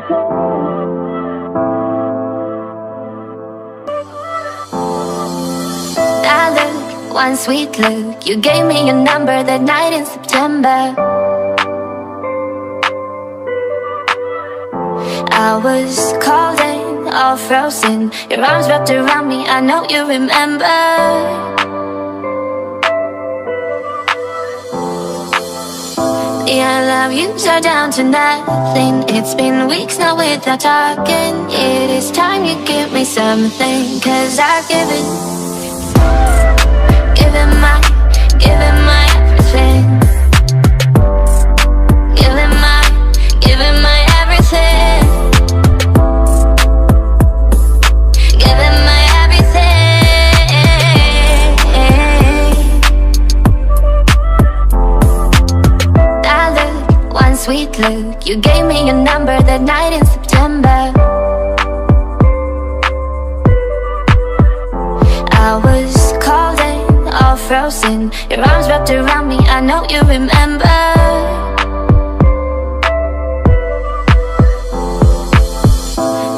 That look, one sweet look. You gave me your number that night in September. I was cold and all frozen. Your arms wrapped around me, I know you remember. The I love yous are down to nothing. It's been weeks now without talking. It is time you give me something, 'cause I've given my everything. Giving my everything. Giving my everything. That look, one sweet look. You gave me your number that night in September. I was cold and all frozen. Your arms wrapped around me, I know you remember.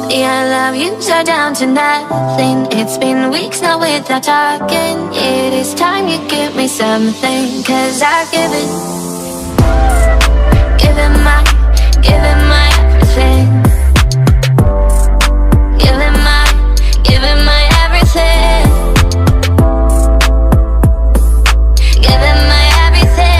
The I love yous are down to nothing. It's been weeks now without talking. It is time you give me something, 'cause I've given my everything. Giving my everything. Giving my everything.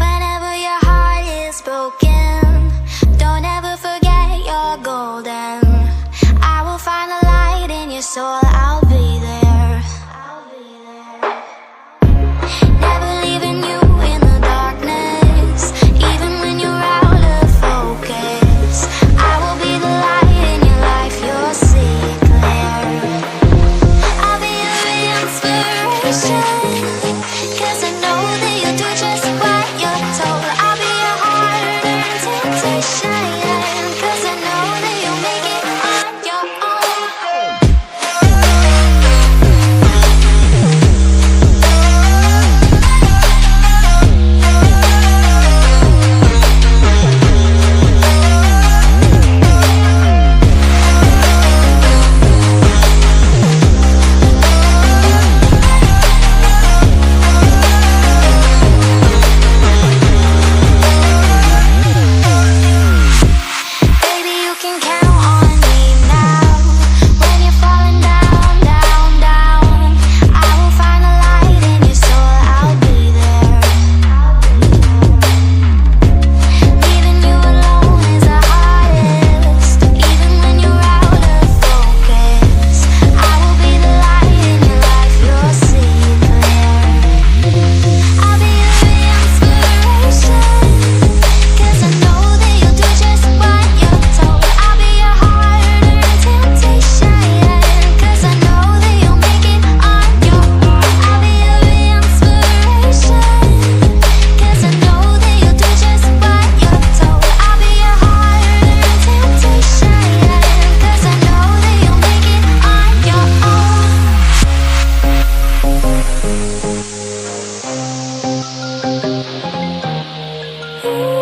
Whenever your heart is broken, don't ever forget you're golden. I will find the light in your soul, I'll be there. Never leaving you in the darkness, even when you're out of focus. I will be the light in your life, you'll see it clear. I'll be your inspiration, 'cause I know that you'll do just what you're told. I'll be your heart and temptation, 'cause I know that you'll make it on your own. Baby, you can count on me now. When you're falling down, down, down, I will find the light in your soul, I'll be there. Leaving you alone is the hardest, even when you're out of focus. I will be the light in your life, you'll see it clear. I'll be your inspiration, 'cause I know that you'll do just what you're told. I'll be your heart and temptation, 'cause I know that you'll make it on your own. I'll be your inspiration, 'cause I know that you'll do just what you're told. I'll be your heart and temptation, 'cause I know that you'll make it on your own. Ooh.